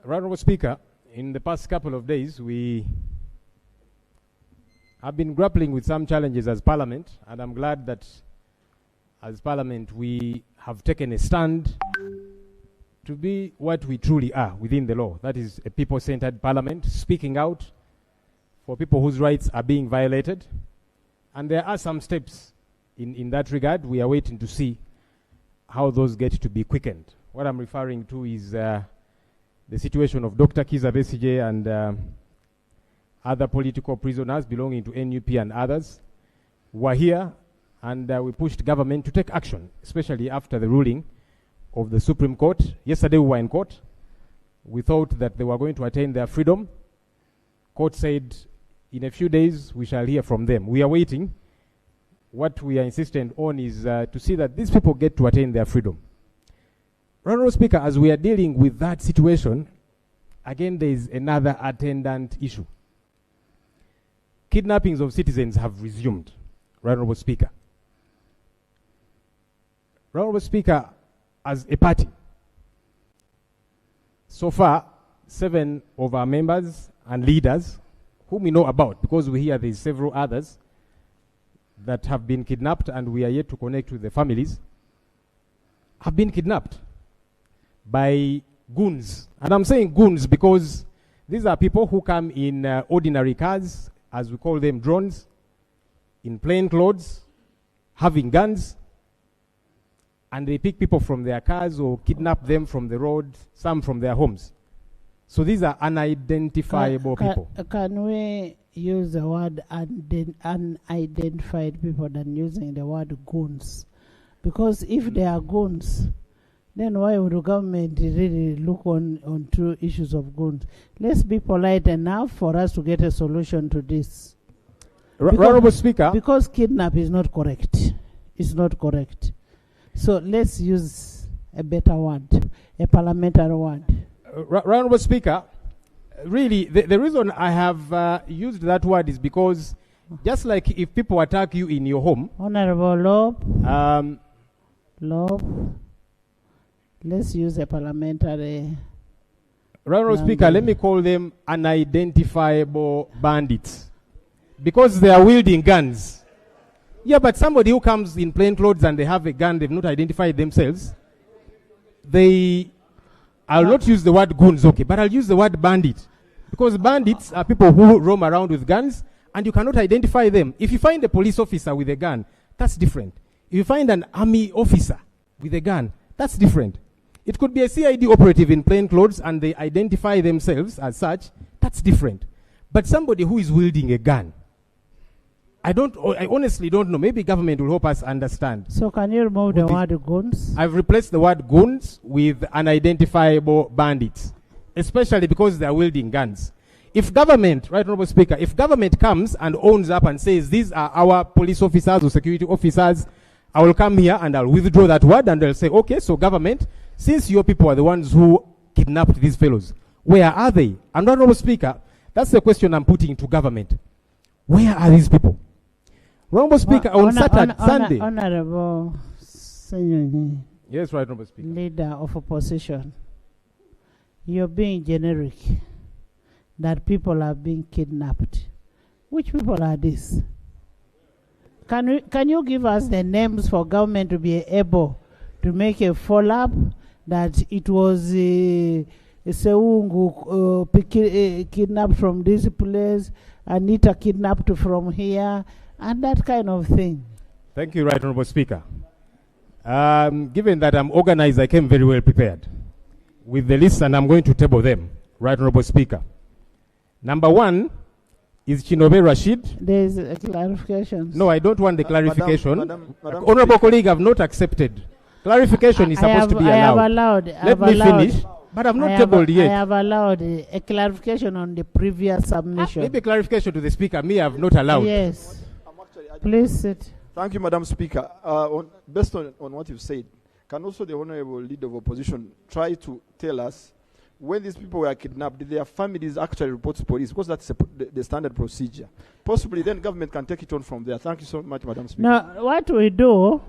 Right Honourable Speaker, in the past couple of days, we have been grappling with some challenges as Parliament, and I'm glad that as Parliament we have taken a stand to be what we truly are within the law. That is a people-centered Parliament, speaking out for people whose rights are being violated. And there are some steps in that regard. We are waiting to see how those get to be quickened. What I'm referring to is the situation of Dr. Kiza Besigye and other political prisoners belonging to NUP and others who are here, and we pushed government to take action, especially after the ruling of the Supreme Court. Yesterday we were in court. We thought that they were going to attain their freedom. Court said in a few days we shall hear from them. We are waiting. What we are insistent on is to see that these people get to attain their freedom. Honourable Speaker, as we are dealing with that situation, again there is another attendant issue. Kidnappings of citizens have resumed, Honourable Speaker. Honourable Speaker, as a party, so far 7 of our members and leaders, whom we know about, because we hear there's several others that have been kidnapped and we are yet to connect with the families, have been kidnapped by goons. And I'm saying goons because these are people who come in ordinary cars, as we call them, drones, in plain clothes, having guns, and they pick people from their cars or kidnap them from the road, some from their homes. So these are unidentifiable people. Can we use the word unidentified people than using the word goons? Because if they are goons, then why would the government really look on true issues of goons? Let's be polite enough for us to get a solution to this. Honourable Speaker. Because kidnap is not correct. It's not correct. So let's use a better word, a parliamentary word. Honourable Speaker, really, the reason I have used that word is because just like if people attack you in your home. Honourable Lob, let's use a parliamentary. Honourable Speaker, let me call them unidentifiable bandits because they are wielding guns. Yeah, but somebody who comes in plain clothes and they have a gun, they've not identified themselves. I'll not use the word goons, okay, but I'll use the word bandit. Because bandits are people who roam around with guns and you cannot identify them. If you find a police officer with a gun, that's different. If you find an army officer with a gun, that's different. It could be a CID operative in plain clothes and they identify themselves as such, that's different. But somebody who is wielding a gun, I honestly don't know. Maybe government will help us understand. So can you remove the word goons? I've replaced the word goons with unidentifiable bandits, especially because they are wielding guns. If government, right, Honourable Speaker, if government comes and owns up and says these are our police officers or security officers, I will come here and I'll withdraw that word and I'll say, okay, so government, since your people are the ones who kidnapped these fellows, where are they? And Honourable Speaker, that's the question I'm putting to government. Where are these people? Honourable Speaker, on Sunday. Honourable Senyonyi. Yes, right, Honourable Speaker. Leader of opposition. You're being generic that people are being kidnapped. Which people are these? Can you give us the names for government to be able to make a follow-up that it was Seungu kidnapped from this place, Anita kidnapped from here, and that kind of thing? Thank you, Right Honourable Speaker. Given that I'm organized, I came very well prepared with the list and I'm going to table them, Right Honourable Speaker. Number 1 is Chinobe Rashid. There is a clarification. No, I don't want the clarification. Madam Honourable colleague, I've not accepted. Clarification is supposed to be allowed. Let me finish. But I've not tabled yet. I have allowed a clarification on the previous submission. Maybe clarification to the Speaker. Me, I have not allowed. Yes. Please sit. Thank you, Madam Speaker. Based on what you've said, can also the Honourable Leader of Opposition try to tell us when these people were kidnapped, did their families actually report to police? Because that's the standard procedure. Possibly then government can take it on from there. Thank you so much, Madam Speaker. Now, what we do,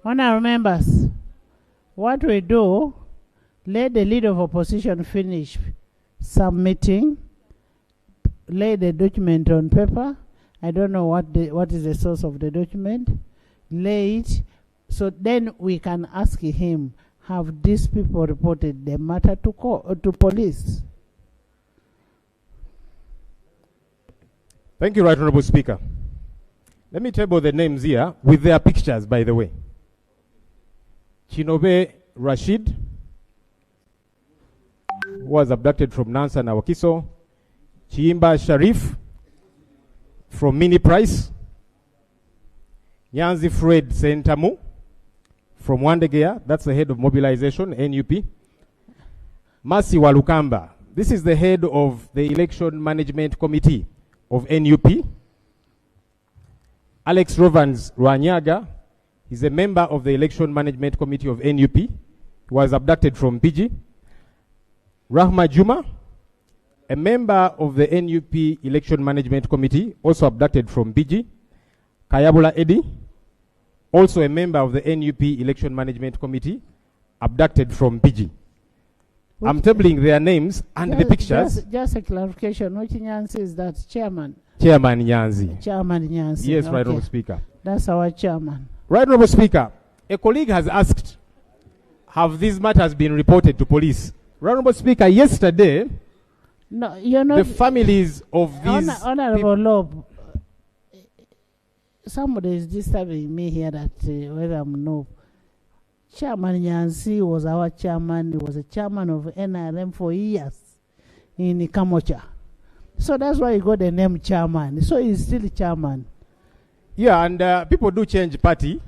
honourable members, what we do, Let the leader of opposition finish submitting, lay the document on paper. I don't know what is the source of the document. Lay it, so then we can ask him, have these people reported the matter to police? Thank you, Right Honorable Speaker. Let me table the names here with their pictures, by the way. Chinobe Rashid was abducted from Nansa Nawakiso. Chiimba Sharif from Mini Price. Nyanzi Fred Sentamu from Wandegea, that's the head of mobilization, NUP. Masi Walukamba, this is the head of the election management committee of NUP. Alex Rovans Rwanyaga is a member of the election management committee of NUP. He was abducted from PG. Rahma Juma, a member of the NUP election management committee, also abducted from PG. Kayabula Eddy, also a member of the NUP election management committee, abducted from PG. I'm tabling their names and the pictures. Just a clarification. Which Nyanzi is that? Chairman? Chairman Nyanzi. Chairman Nyanzi. Yes, okay. Right Honorable Speaker. That's our chairman. Right Honorable Speaker, a colleague has asked, have these matters been reported to police? Right Honorable Speaker, yesterday, no, you're not the families of these Honorable Lob, somebody is disturbing me here that whether I'm no. Chairman Nyanzi was our chairman. He was a chairman of NRM for years in Kamocha. So that's why he got the name chairman. So he's still chairman. Yeah, and people do change party.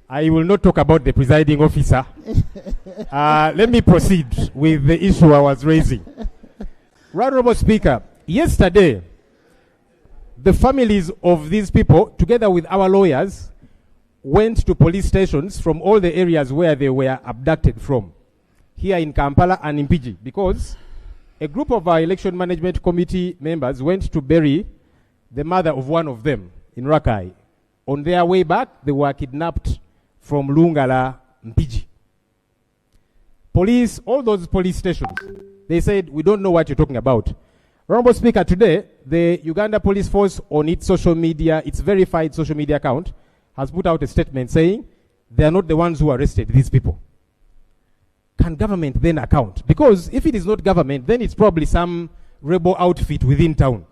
I will not talk about the presiding officer. Let me proceed with the issue I was raising. Right Honorable Speaker, yesterday, the families of these people, together with our lawyers, went to police stations from all the areas where they were abducted from, here in Kampala and in PG, because a group of our election management committee members went to bury the mother of one of them in Rakai. On their way back, they were kidnapped from Lungala, Mpiji. Police, all those police stations, they said, we don't know what you're talking about. Honorable Speaker, today, the Uganda Police Force on its social media, its verified social media account, has put out a statement saying they are not the ones who arrested these people. Can government then account? Because if it is not government, then it's probably some rebel outfit within town.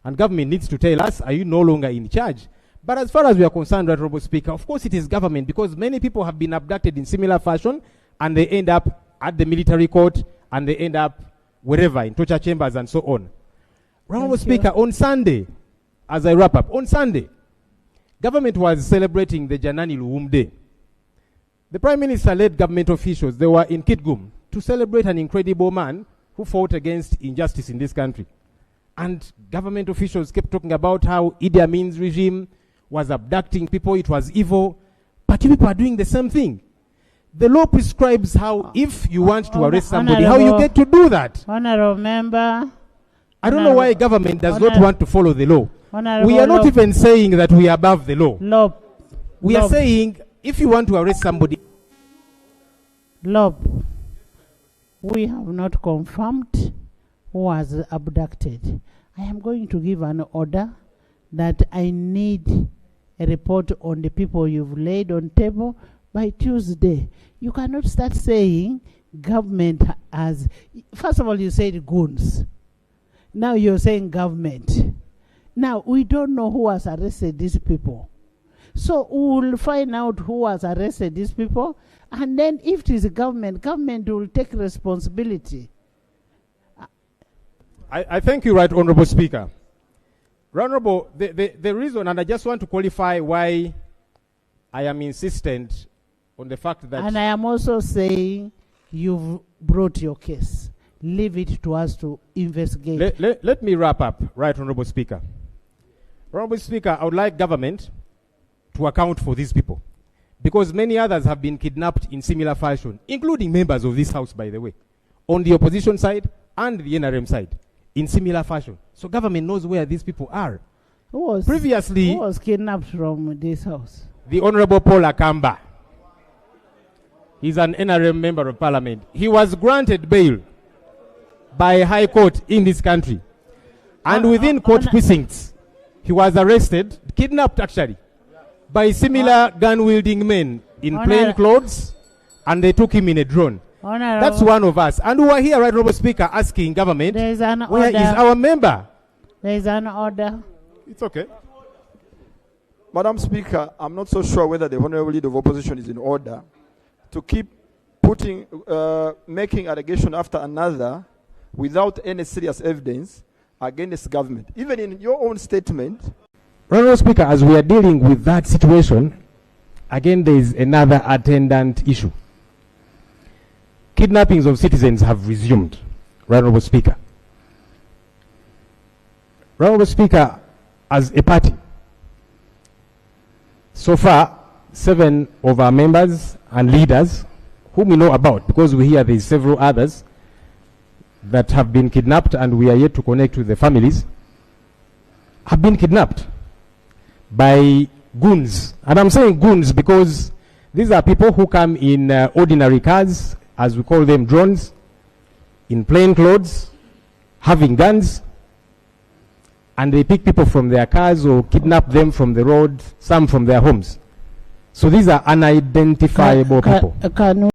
And government needs to tell us, are you no longer in charge? But as far as we are concerned, Honorable Speaker, of course it is government, because many people have been abducted in similar fashion, and they end up at the military court, and they end up wherever, in torture chambers and so on. Honorable Speaker, on Sunday, as I wrap up, on Sunday, government was celebrating the Janani Luwum Day. The Prime Minister led government officials, they were in Kitgum, to celebrate an incredible man who fought against injustice in this country. And government officials kept talking about how Idi Amin's regime was abducting people, it was evil. But you people are doing the same thing. The law prescribes how, if you want to arrest somebody, how you get to do that. Honorable Member. I don't know why government does not want to follow the law. Honorable We are not even saying that we are above the law. Lob. We are saying, if you want to arrest somebody. Lob. We have not confirmed who was abducted. I am going to give an order that I need a report on the people you've laid on table by Tuesday. You cannot start saying government has, first of all you said goons. Now you're saying government. Now we don't know who has arrested these people. So we will find out who has arrested these people, and then if it is government, government will take responsibility. I thank you, Right Honorable Speaker. Honorable, the reason, and I just want to qualify why I am insistent on the fact that... And I am also saying you've brought your case. Leave it to us to investigate. Let me wrap up, Right Honorable Speaker. Honorable Speaker, I would like government to account for these people, because many others have been kidnapped in similar fashion, including members of this House, by the way, on the opposition side and the NRM side, in similar fashion. So government knows where these people are. Who was kidnapped from this House? The Honorable Paul Akamba. He's an NRM member of parliament. He was granted bail by a high court in this country. And within court precincts, he was arrested, kidnapped actually, by similar gun-wielding men in plain clothes, and they took him in a drone. That's one of us. And we are here, right, Honorable Speaker, asking government, There is an where order. is our member? There is an order. It's okay. Madam Speaker, I'm not so sure whether the Honorable Leader of Opposition is in order to keep putting, making allegation after another without any serious evidence against government. Even in your own statement. Honorable Speaker, as we are dealing with that situation, again there is another attendant issue. Kidnappings of citizens have resumed, Honorable Speaker. Honorable Speaker, as a party, so far, 7 of our members and leaders, whom we know about, because we hear there are several others that have been kidnapped and we are yet to connect with the families, have been kidnapped by goons. And I'm saying goons because these are people who come in ordinary cars, as we call them, drones, in plain clothes, having guns, and they pick people from their cars or kidnap them from the road, some from their homes. So these are unidentifiable people.